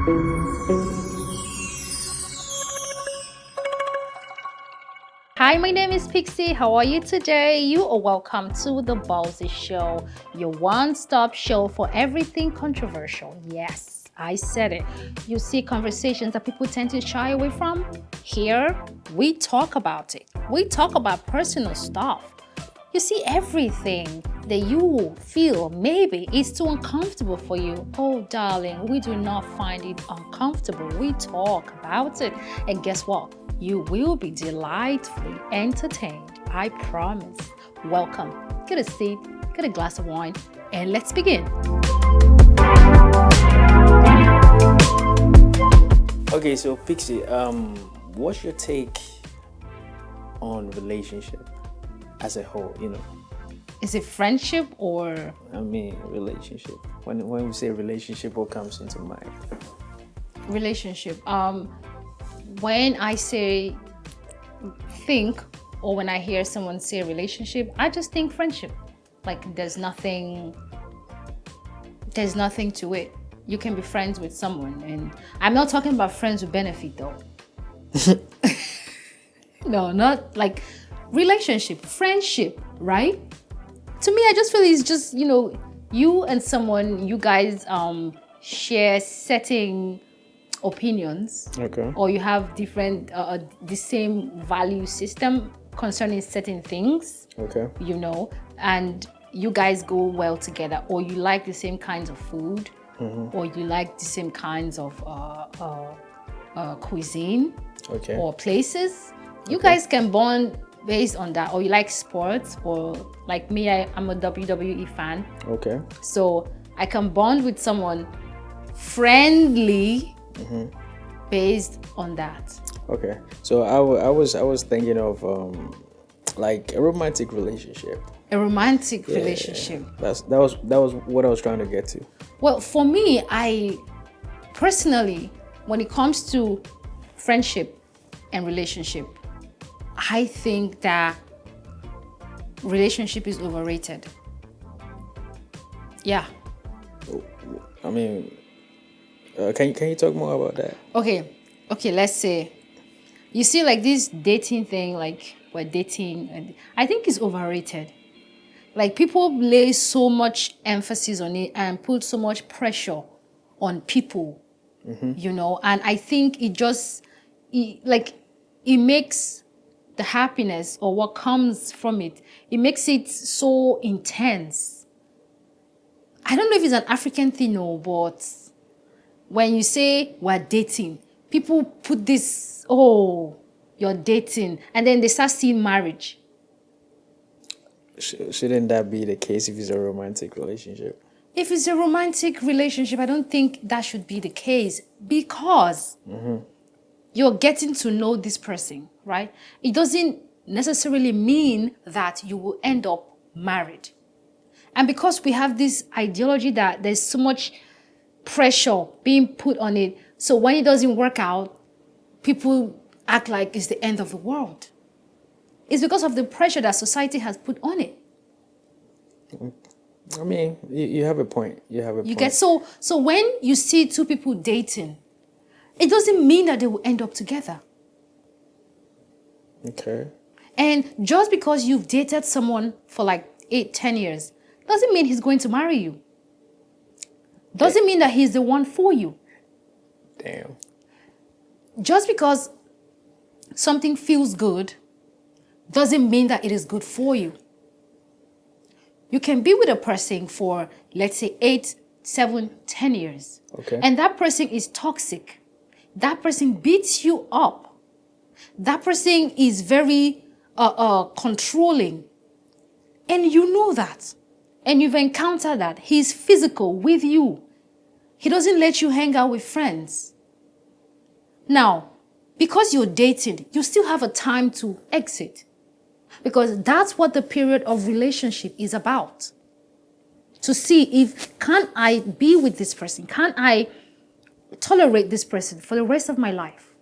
Hi, my name is Pixie. How are you today? You are welcome to The Ballsy Show, your one-stop show for everything controversial. Yes, I said it. You see conversations that people tend to shy away from? Here, we talk about it. We talk about personal stuff. You see, everything that you feel maybe is too uncomfortable for you. Oh, darling, we do not find it uncomfortable. We talk about it. And guess what? You will be delightfully entertained. I promise. Welcome. Get a seat, get a glass of wine, and let's begin. Okay, so Pixie, what's your take on relationship as a whole, Is it friendship or? I mean, relationship. When we say relationship, what comes into mind? Relationship. When I say think, or when I hear someone say relationship, I just think friendship. Like there's nothing to it. You can be friends with someone, and I'm not talking about friends with benefit though. No, not like relationship, friendship, right? To me, I just feel it's just, you and someone, you guys share certain opinions, Okay. or you have different the same value system concerning certain things, Okay. and you guys go well together, or you like the same kinds of food, or you like the same kinds of cuisine, Okay. or places. You guys can bond based on that, or you like sports, or like me, I'm a WWE fan, Okay. so I can bond with someone friendly based on that. Okay. So I was thinking of like a romantic relationship. A romantic relationship. That was what I was trying to get to. Well, for me, I personally, when it comes to friendship and relationship, I think that relationship is overrated. Yeah. I mean, can you talk more about that? Okay, let's say you see like this dating thing, like we're dating, and I think it's overrated. Like people lay so much emphasis on it and put so much pressure on people, and I think it makes the happiness or what comes from it, it makes it so intense. I don't know if it's an African thing, no, but when you say we're dating, people put this, oh, you're dating, and then they start seeing marriage. Shouldn't that be the case if it's a romantic relationship? If it's a romantic relationship, I don't think that should be the case, because you're getting to know this person, right? It doesn't necessarily mean that you will end up married. And because we have this ideology that there's so much pressure being put on it, so when it doesn't work out, people act like it's the end of the world. It's because of the pressure that society has put on it. I mean, you have a point. You have a point. You get so when you see two people dating, it doesn't mean that they will end up together. Okay. And just because you've dated someone for like 8-10 years doesn't mean he's going to marry you. Doesn't mean that he's the one for you. Damn. Just because something feels good doesn't mean that it is good for you. You can be with a person for, let's say, 8, 7, 10 years. Okay. And that person is toxic. That person beats you up. That person is very controlling. And you know that. And you've encountered that. He's physical with you. He doesn't let you hang out with friends. Now, because you're dating, you still have a time to exit. Because that's what the period of relationship is about. To see if, can I be with this person? Can I tolerate this person for the rest of my life?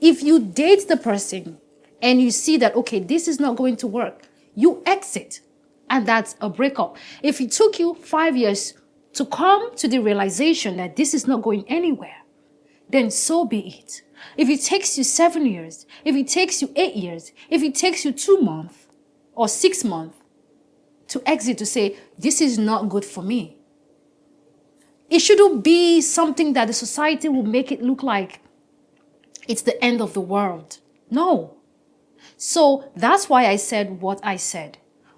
If you date the person and you see that, okay, this is not going to work, you exit. And that's a breakup. If it took you 5 years to come to the realization that this is not going anywhere, then so be it. If it takes you 7 years, if it takes you 8 years, if it takes you 2 months or 6 months to exit, to say, this is not good for me. It shouldn't be something that the society will make it look like it's the end of the world. No. So that's why I said what I said.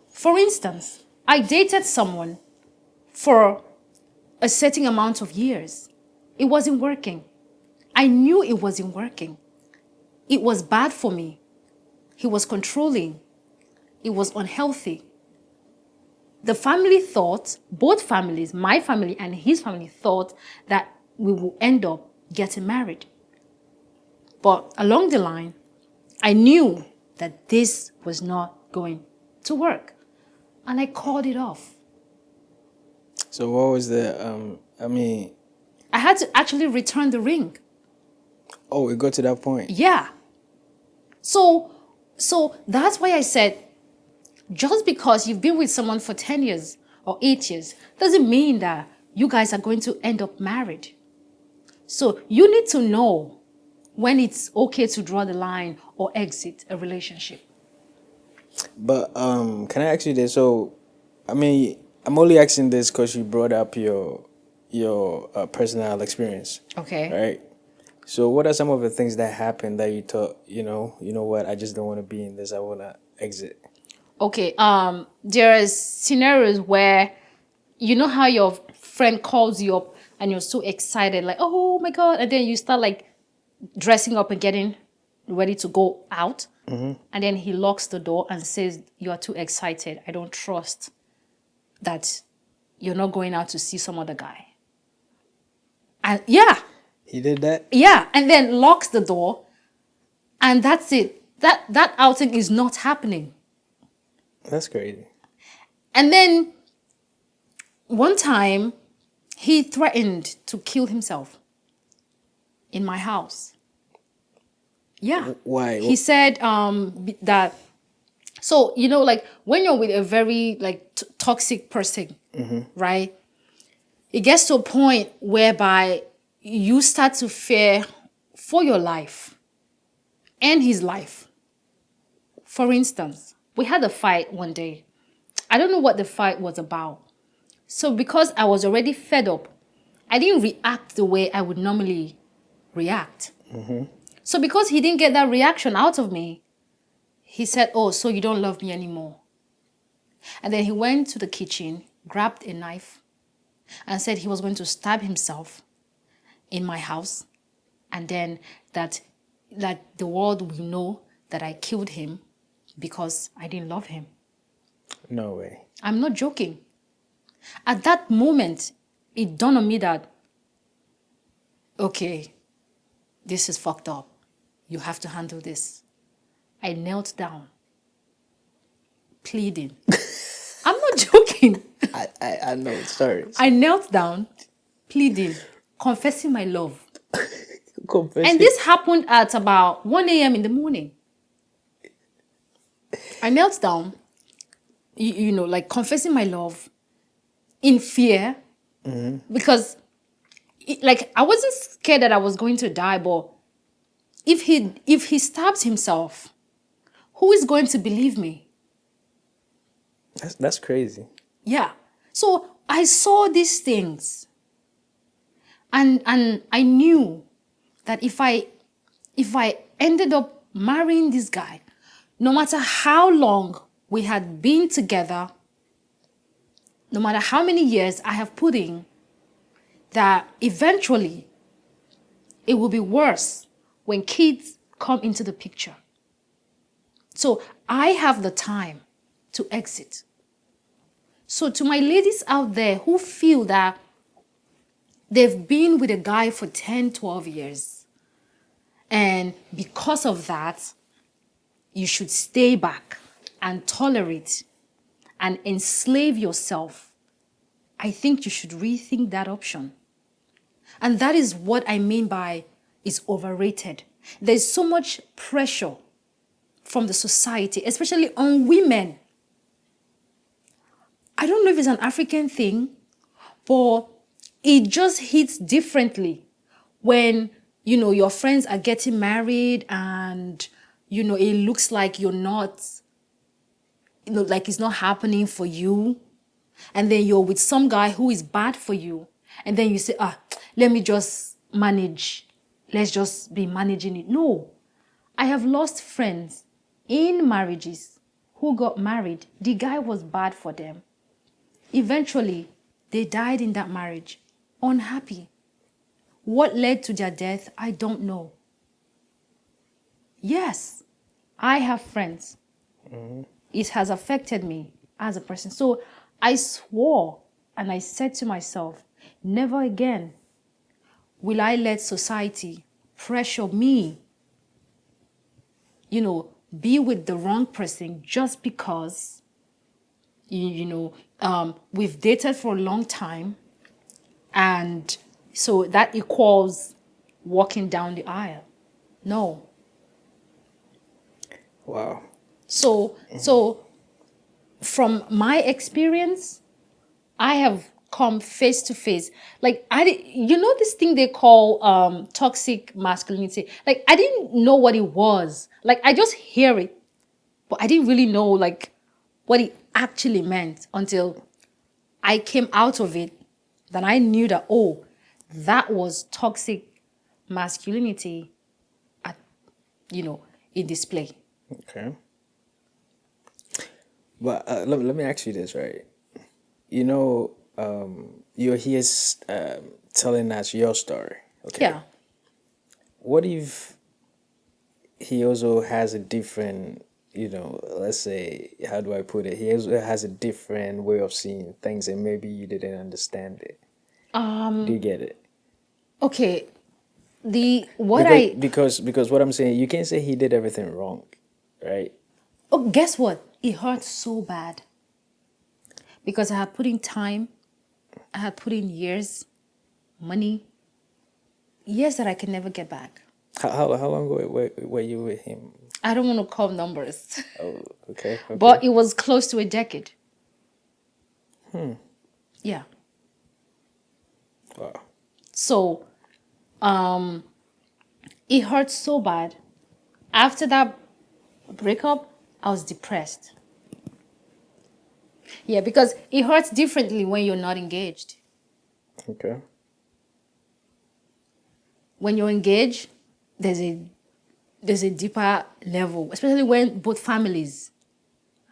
For instance, I dated someone for a certain amount of years. It wasn't working. I knew it wasn't working. It was bad for me. He was controlling. It was unhealthy. The family thought, both families, my family and his family, thought that we will end up getting married. But along the line, I knew that this was not going to work. And I called it off. So what was the I had to actually return the ring. oh, it got to that point. Yeah. So that's why I said, just because you've been with someone for 10 years or 8 years doesn't mean that you guys are going to end up married. So you need to know when it's okay to draw the line or exit a relationship. But can I ask you this? So, I'm only asking this because you brought up your personal experience, Okay. right? So, what are some of the things that happened that you thought, you know what, I just don't want to be in this. I want to exit. Okay. There are scenarios where you know how your friend calls you up and you're so excited, like, oh my God, and then you start like dressing up and getting ready to go out. And then he locks the door and says, you are too excited. I don't trust that you're not going out to see some other guy. And yeah, He did that? yeah. And then locks the door. And that's it. That outing is not happening. That's crazy. And then one time he threatened to kill himself in my house. Yeah. Why? He said that, so, you know, like when you're with a very like toxic person, right? It gets to a point whereby you start to fear for your life and his life. For instance, we had a fight one day. I don't know what the fight was about. So because I was already fed up, I didn't react the way I would normally react. So because he didn't get that reaction out of me, he said, oh, so you don't love me anymore. And then he went to the kitchen, grabbed a knife, and said he was going to stab himself in my house. And then that the world will know that I killed him because I didn't love him. No way. I'm not joking. At that moment, it dawned on me that, okay, this is fucked up. You have to handle this. I knelt down, pleading. I'm not joking. I know. Sorry. I knelt down, pleading, confessing my love. Confess And it. this happened at about 1 a.m. in the morning. I knelt down, you know, like confessing my love in fear, because like I wasn't scared that I was going to die, but if he stabs himself, who is going to believe me? That's crazy. Yeah. So I saw these things, and I knew that if I ended up marrying this guy, no matter how long we had been together, no matter how many years I have put in, that eventually it will be worse when kids come into the picture. So I have the time to exit. So to my ladies out there who feel that they've been with a guy for 10, 12 years, and because of that, you should stay back and tolerate and enslave yourself, I think you should rethink that option. And that is what I mean by it's overrated. There's so much pressure from the society, especially on women. I don't know if it's an African thing, But it just hits differently when, your friends are getting married and, it looks like you're not, like it's not happening for you. And then you're with some guy who is bad for you. And then you say, let me just manage. Let's just be managing it. No, I have lost friends in marriages who got married. The guy was bad for them. Eventually, they died in that marriage, unhappy. What led to their death, I don't know. Yes, I have friends. It has affected me as a person. So I swore and I said to myself, never again will I let society pressure me, be with the wrong person just because, we've dated for a long time. And so that equals walking down the aisle. No. Wow. So from my experience, I have come face to face. Like this thing they call toxic masculinity. Like I didn't know what it was. Like I just hear it, but I didn't really know like what it actually meant until I came out of it. Then I knew that that was toxic masculinity at in display. Okay. But let me ask you this, right? You're here telling us your story. Okay. Yeah. What if he also has a different, let's say, how do I put it? He also has a different way of seeing things, and maybe you didn't understand it. Do you get it? Okay. Because what I'm saying, you can't say he did everything wrong, right? Guess what? It hurts so bad because I had put in time, I had put in years, money, years that I can never get back. How long were you with him? I don't want to call numbers, Oh, okay. but it was close to a decade. Yeah. Wow. So, it hurt so bad. After that breakup, I was depressed. Yeah, because it hurts differently when you're not engaged. Okay. When you're engaged, there's a deeper level, especially when both families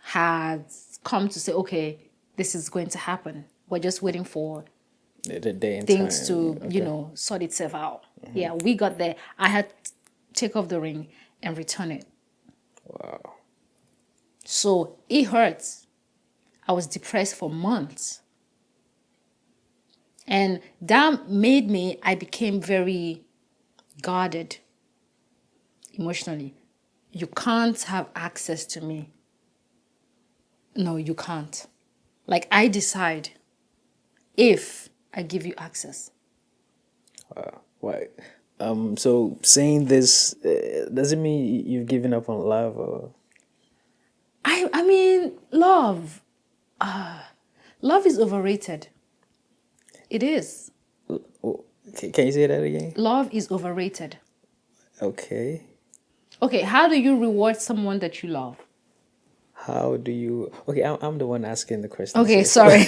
had come to say, okay, this is going to happen. We're just waiting for The day and things time. to, Okay. sort itself out. Yeah, we got there. I had to take off the ring and return it. Wow. So it hurts. I was depressed for months. And that made I became very guarded emotionally. You can't have access to me. No, you can't. Like I decide if I give you access. Why? So saying this doesn't mean you've given up on love, or I mean, love. Love is overrated. It is. can you say that again? Love is overrated. Okay. Okay, how do you reward someone that you love? How do you? Okay, I'm the one asking the question. Okay, so- sorry.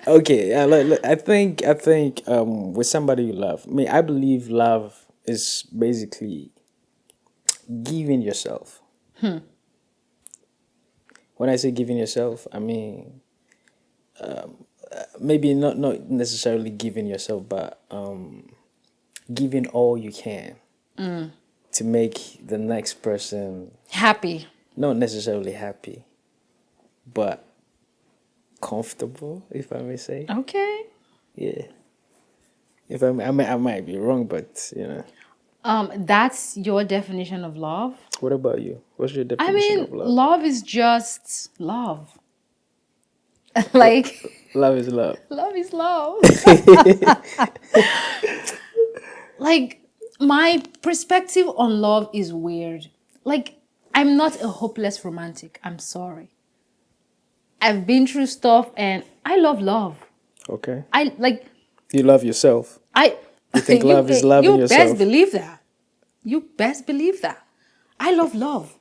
Okay, I think with somebody you love. I mean, I believe love is basically giving yourself. When I say giving yourself, I mean maybe not necessarily giving yourself, but giving all you can to make the next person Happy. not necessarily happy, but comfortable, if I may say. Okay. Yeah. If I might be wrong, but That's your definition of love. What about you? What's your I definition mean, of love? love is just love. Like, Love is love. love is love. Like, my perspective on love is weird. Like, I'm not a hopeless romantic. I'm sorry. I've been through stuff, and I love love. Okay. I like You love yourself. I. You think love is loving You best yourself. believe that. You best believe that. I love love.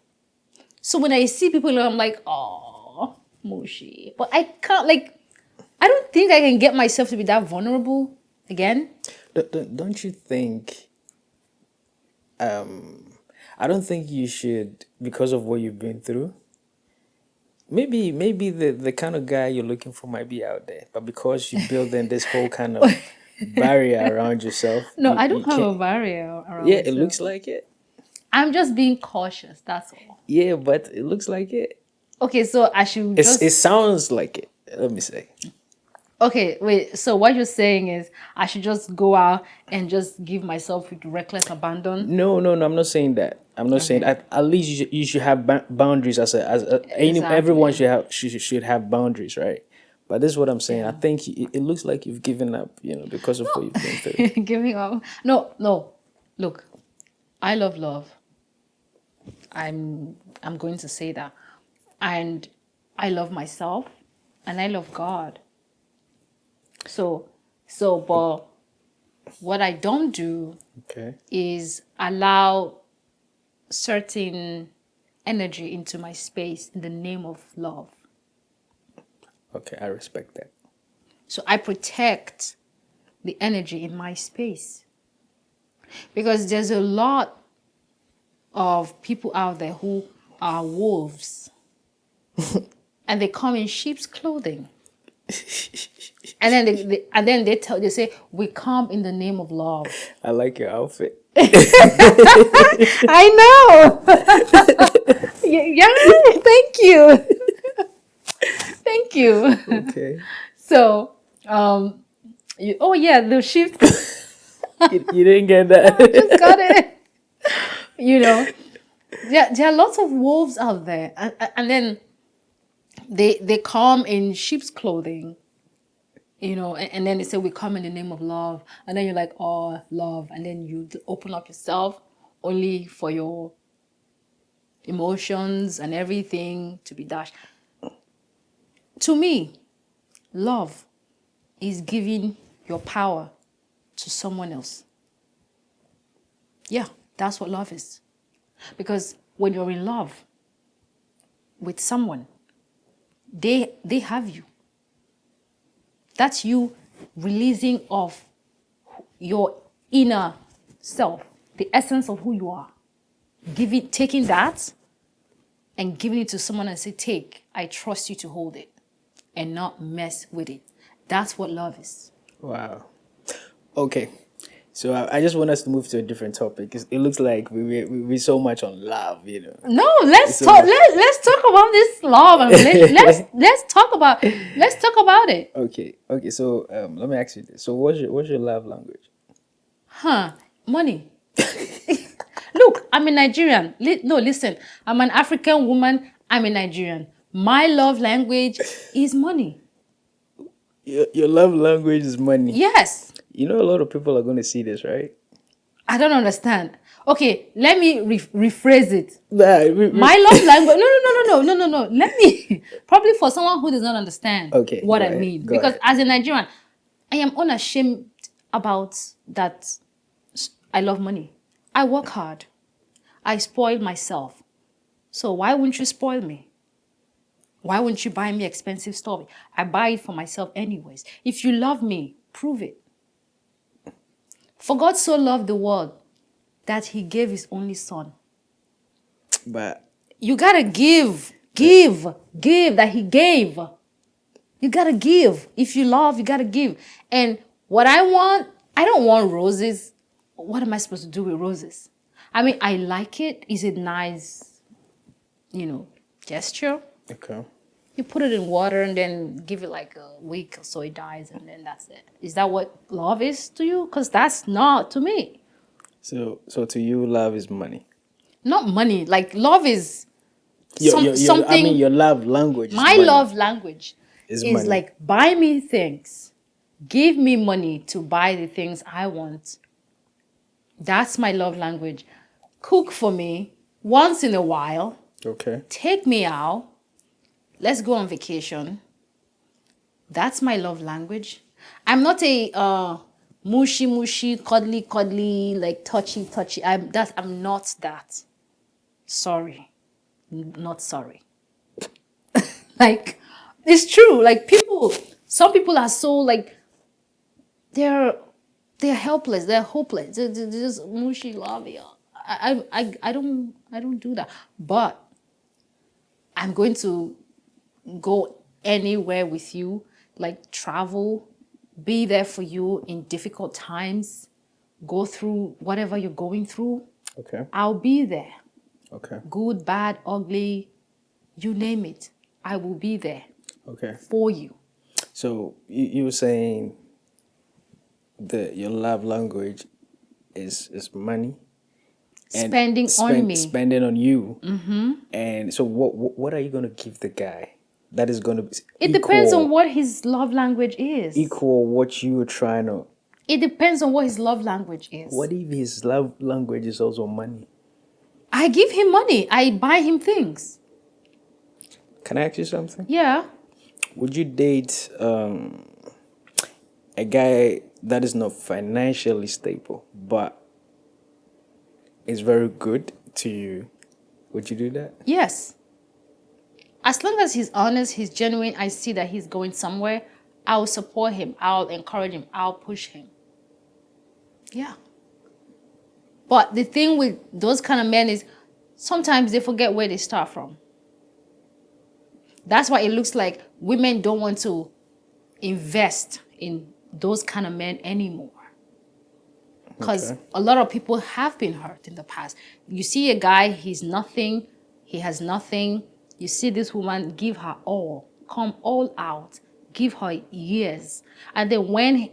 So when I see people, I'm like, oh, mushy. But I can't, like, I don't think I can get myself to be that vulnerable again. Don't you think? I don't think you should, because of what you've been through. Maybe the kind of guy you're looking for might be out there, but because you build in this whole kind of barrier around yourself, No, I you don't have can't. a barrier around Yeah, it myself. looks like it. I'm just being cautious. That's all. Yeah, but it looks like it. Okay, so I should It just. sounds like it. Let me say. Okay, wait. So what you're saying is I should just go out and just give myself with reckless abandon? No. I'm not saying that. I'm not saying Okay. at least you should have boundaries everyone Exactly. should have boundaries, right? But this is what I'm saying. I Yeah. think it looks like you've given up, because of what you've been through. Giving up. No, no. Look, I love love. I'm going to say that. And I love myself and I love God. But what I don't do Okay. is allow certain energy into my space in the name of love. Okay, I respect that. So I protect the energy in my space. Because there's a lot of people out there who are wolves and they come in sheep's clothing. And then they say we come in the name of love. I like your outfit. I know. Yeah, thank you. Thank you. Okay. So, oh yeah, the shift. You didn't get that. Just got it. You know, there are lots of wolves out there, and then they come in sheep's clothing. And then they say we come in the name of love, and then you're like, oh, love, and then you open up yourself only for your emotions and everything to be dashed. To me, love is giving your power to someone else. Yeah, that's what love is. Because when you're in love with someone, they have you. That's you releasing of your inner self, the essence of who you are. Taking that and giving it to someone and say, take, I trust you to hold it and not mess with it. That's what love is. Wow. Okay. So I just want us to move to a different topic. 'Cause it looks like we so much on love. No, let's So talk. Let's talk about this love, and let's talk about it. okay. So let me ask you this. So what's your love language? Huh? Money. Look, I'm a Nigerian. No, listen. I'm an African woman. I'm a Nigerian. My love language is money. Your love language is money. Yes. You know, a lot of people are going to see this, right? I don't understand. Okay, let me rephrase it. Nah, My love language. No. Let me. Probably for someone who does not understand Okay, what go I ahead, mean. go Because ahead. as a Nigerian, I am unashamed about that. I love money. I work hard. I spoil myself. So why wouldn't you spoil me? Why wouldn't you buy me expensive stuff? I buy it for myself anyways. If you love me, prove it. For God so loved the world that he gave his only son. But You gotta give that he gave. You gotta give. If you love, you gotta give. And what I don't want roses. What am I supposed to do with roses? I mean, I like it. It's a nice, gesture. okay. You put it in water and then give it like a week or so it dies and then that's it. Is that what love is to you? Because that's not to me. So to you, love is money. Not money. Like love is I mean, something. your love language is My money. love language Is is money. like buy me things. Give me money to buy the things I want. That's my love language. Cook for me once in a while. Okay. Take me out. let's go on vacation. That's my love language. I'm not a mushy mushy, cuddly cuddly, like touchy touchy. I'm not that. Sorry. Not sorry. Like, it's true. Like, some people are so like they're helpless, they're hopeless, they're just mushy lovey. I don't do that. But I'm going to go anywhere with you, like travel, be there for you in difficult times, go through whatever you're going through. Okay. I'll be there. Okay. Good, bad, ugly, you name it. I will be there Okay. for you. So you were saying that your love language is money and Spending on me. spending on you. Mm-hmm. And so what are you gonna give the guy that is gonna be It depends on what his love language is. equal what you are trying to? It depends on what his love language is. What if his love language is also money? I give him money. I buy him things. Can I ask you something? Yeah. Would you date a guy that is not financially stable but is very good to you? Would you do that? Yes. As long as he's honest, he's genuine, I see that he's going somewhere, I'll support him. I'll encourage him. I'll push him. Yeah. But the thing with those kind of men is sometimes they forget where they start from. That's why it looks like women don't want to invest in those kind of men anymore. Because a lot of people have been hurt in the past. You see a guy, he's nothing, he has nothing. You see this woman, give her all, come all out, give her years. And then when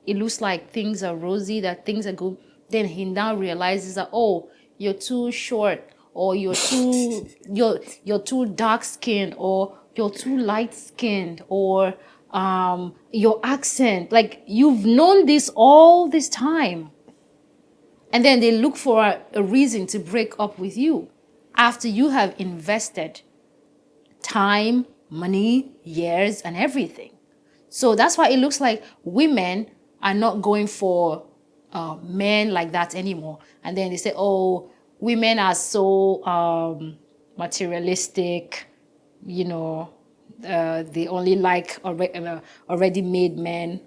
it looks like things are rosy, that things are good, then he now realizes that, oh, you're too short, or you're too dark skinned, or you're too light skinned, or your accent. Like, you've known this all this time. And then they look for a reason to break up with you after you have invested time, money, years, and everything. So that's why it looks like women are not going for men like that anymore. And then they say, oh, women are so materialistic, you know, they only like already made men,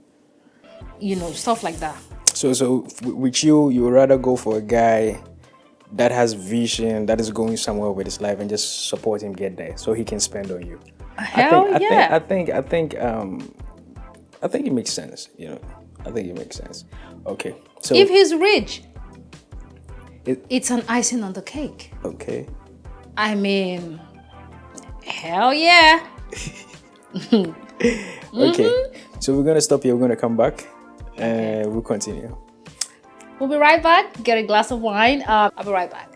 you know, stuff like that. So with you would rather go for a guy that has vision, that is going somewhere with his life, and just support him get there, so he can spend on you. I think it makes sense. You know, I think it makes sense. Okay, so if he's rich, it's an icing on the cake. Okay. I mean, hell yeah. Okay, so we're gonna stop here. We're gonna come back, and we'll continue. We'll be right back. Get a glass of wine. I'll be right back.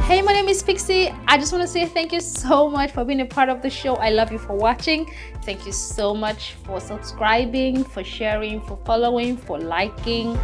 Hey, my name is Pixie. I just want to say thank you so much for being a part of the show. I love you for watching. Thank you so much for subscribing, for sharing, for following, for liking.